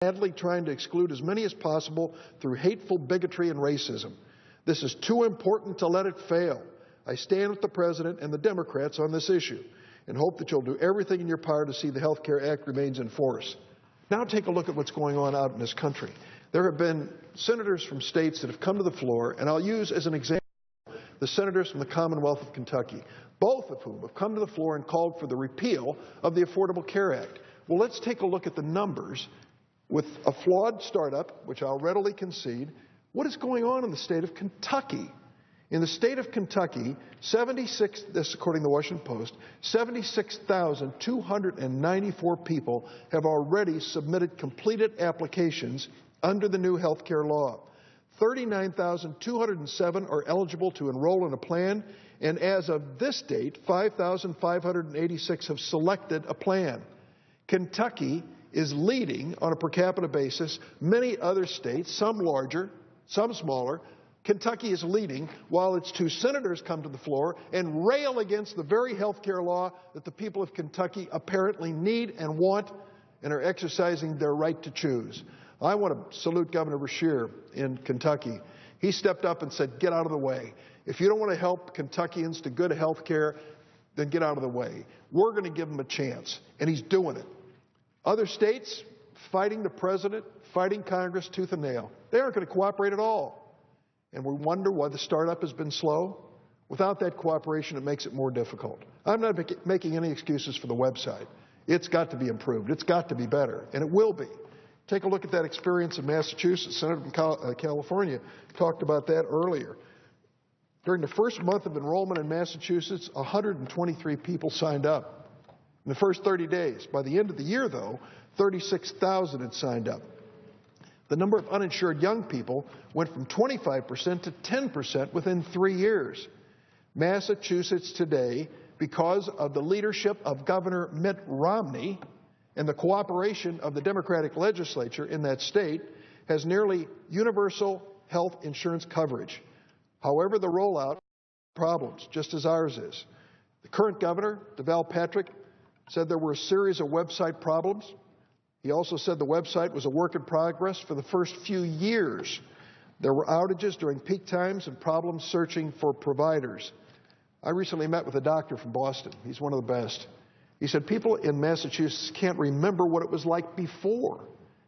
madly trying to exclude as many as possible through hateful bigotry and racism. This is too important to let it fail. I stand with the President and the Democrats on this issue and hope that you'll do everything in your power to see the Health Care Act remains in force. Now take a look at what's going on out in this country. There have been senators from states that have come to the floor, and I'll use as an example the senators from the Commonwealth of Kentucky, both of whom have come to the floor and called for the repeal of the Affordable Care Act. Well, let's take a look at the numbers. With a flawed startup, which I'll readily concede, what is going on in the state of Kentucky? In the state of Kentucky, this according to the Washington Post, 76,294 people have already submitted completed applications under the new health care law. 39,207 are eligible to enroll in a plan, and as of this date, 5,586 have selected a plan. Kentucky is leading on a per capita basis. Many other states, some larger, some smaller, Kentucky is leading while its two senators come to the floor and rail against the very health care law that the people of Kentucky apparently need and want and are exercising their right to choose. I want to salute Governor Beshear in Kentucky. He stepped up and said, get out of the way. If you don't want to help Kentuckians to good health care, then get out of the way. We're going to give him a chance, and he's doing it. Other states fighting the president, fighting Congress tooth and nail. They aren't going to cooperate at all. And we wonder why the startup has been slow. Without that cooperation, it makes it more difficult. I'm not making any excuses for the website. It's got to be improved. It's got to be better, and it will be. Take a look at that experience in Massachusetts. Senator from California talked about that earlier. During the first month of enrollment in Massachusetts, 123 people signed up. In the first 30 days. By the end of the year, though, 36,000 had signed up. The number of uninsured young people went from 25% to 10% within 3 years. Massachusetts today, because of the leadership of Governor Mitt Romney and the cooperation of the Democratic legislature in that state, has nearly universal health insurance coverage. However, the rollout has problems, just as ours is. The current governor, Deval Patrick, said there were a series of website problems. He also said the website was a work in progress for the first few years. There were outages during peak times and problems searching for providers. I recently met with a doctor from Boston. He's one of the best. He said people in Massachusetts can't remember what it was like before.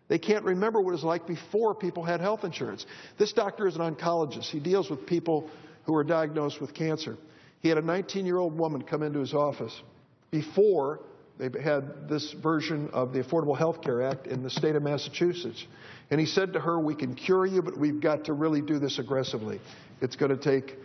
They can't remember what it was like before people had health insurance. This doctor is an oncologist. He deals with people who are diagnosed with cancer. He had a 19-year-old woman come into his office before they had this version of the Affordable Health Care Act in the state of Massachusetts. And he said to her, we can cure you, but we've got to really do this aggressively. It's going to take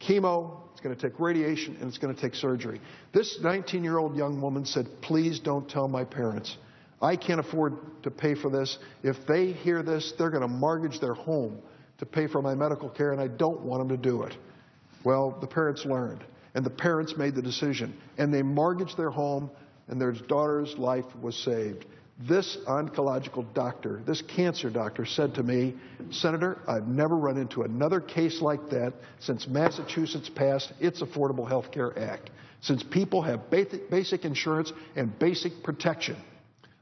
chemo, it's going to take radiation, and it's going to take surgery. This 19-year-old young woman said, please don't tell my parents. I can't afford to pay for this. If they hear this, they're going to mortgage their home to pay for my medical care, and I don't want them to do it. Well, the parents learned. And the parents made the decision, and they mortgaged their home, and their daughter's life was saved. This oncological doctor, this cancer doctor, said to me, Senator, I've never run into another case like that since Massachusetts passed its Affordable Health Care Act, since people have basic insurance and basic protection.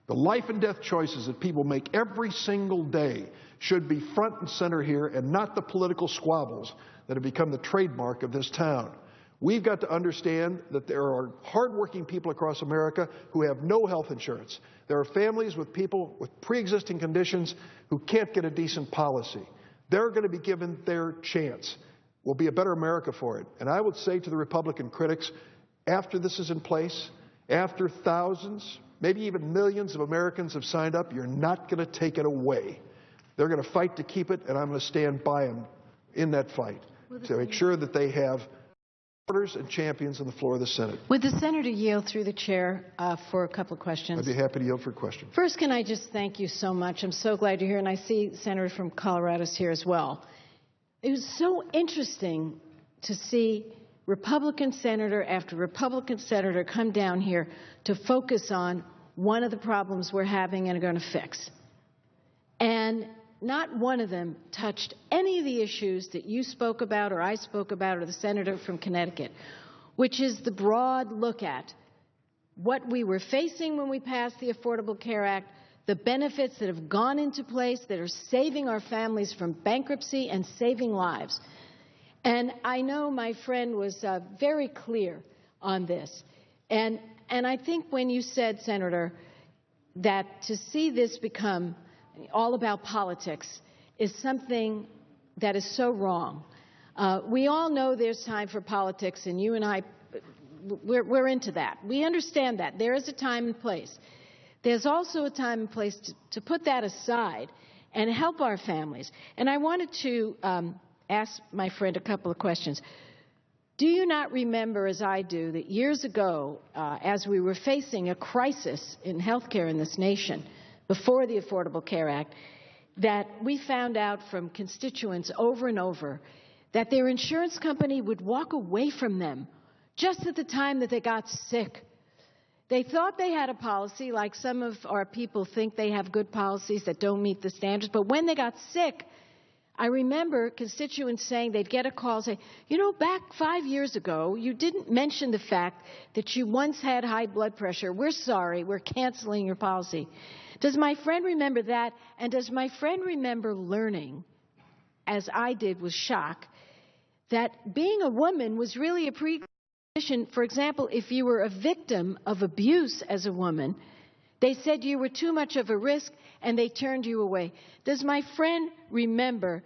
The life and death choices that people make every single day should be front and center here, and not the political squabbles that have become the trademark of this town. We've got to understand that there are hardworking people across America who have no health insurance. There are families with people with pre-existing conditions who can't get a decent policy. They're going to be given their chance. We'll be a better America for it. And I would say to the Republican critics, after this is in place, after thousands, maybe even millions of Americans have signed up, you're not going to take it away. They're going to fight to keep it, and I'm going to stand by them in that fight to make sure that they have supporters and champions on the floor of the Senate. Would the senator yield through the chair for a couple of questions? I'd be happy to yield for a question. First, can I just thank you so much? I'm so glad you're here, and I see Senator from Colorado's here as well. It was so interesting to see Republican senator after Republican senator come down here to focus on one of the problems we're having and are going to fix. And not one of them touched any of the issues that you spoke about or I spoke about or the senator from Connecticut, which is the broad look at what we were facing when we passed the Affordable Care Act, the benefits that have gone into place that are saving our families from bankruptcy and saving lives. And I know my friend was very clear on this. And I think when you said, Senator, that to see this become all about politics is something that is so wrong. We all know there's time for politics, and you and I, we're into that. We understand that. There is a time and place. There's also a time and place to put that aside and help our families. And I wanted to ask my friend a couple of questions. Do you not remember, as I do, that years ago, as we were facing a crisis in health care in this nation, before the Affordable Care Act, that we found out from constituents over and over that their insurance company would walk away from them just at the time that they got sick? They thought they had a policy, like some of our people think they have good policies that don't meet the standards, but when they got sick, I remember constituents saying they'd get a call saying, you know, back 5 years ago, you didn't mention the fact that you once had high blood pressure. We're sorry. We're canceling your policy. Does my friend remember that? And does my friend remember learning, as I did with shock, that being a woman was really a precondition? For example, if you were a victim of abuse as a woman, they said you were too much of a risk and they turned you away. Does my friend remember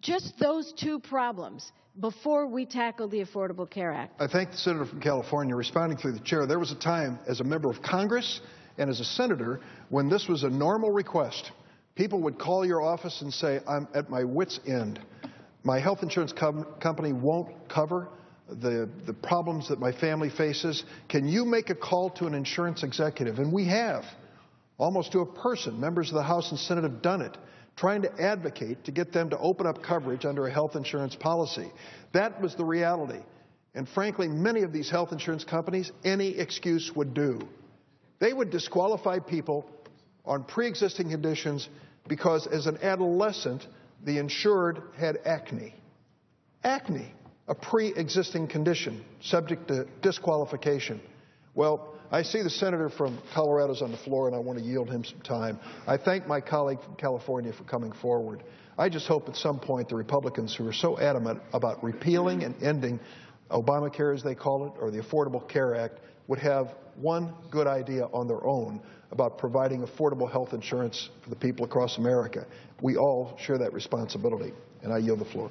just those two problems before we tackled the Affordable Care Act? I thank the senator from California. Responding through the chair, there was a time as a member of Congress and as a senator when this was a normal request. People would call your office and say, I'm at my wit's end. My health insurance company won't cover the problems that my family faces. Can you make a call to an insurance executive? And we have. Almost to a person. Members of the House and Senate have done it, trying to advocate to get them to open up coverage under a health insurance policy. That was the reality. And frankly, many of these health insurance companies, any excuse would do. They would disqualify people on pre-existing conditions because as an adolescent, the insured had acne. Acne, a pre-existing condition subject to disqualification. Well, I see the senator from Colorado is on the floor, and I want to yield him some time. I thank my colleague from California for coming forward. I just hope at some point the Republicans who are so adamant about repealing and ending Obamacare, as they call it, or the Affordable Care Act, would have one good idea on their own about providing affordable health insurance for the people across America. We all share that responsibility, and I yield the floor.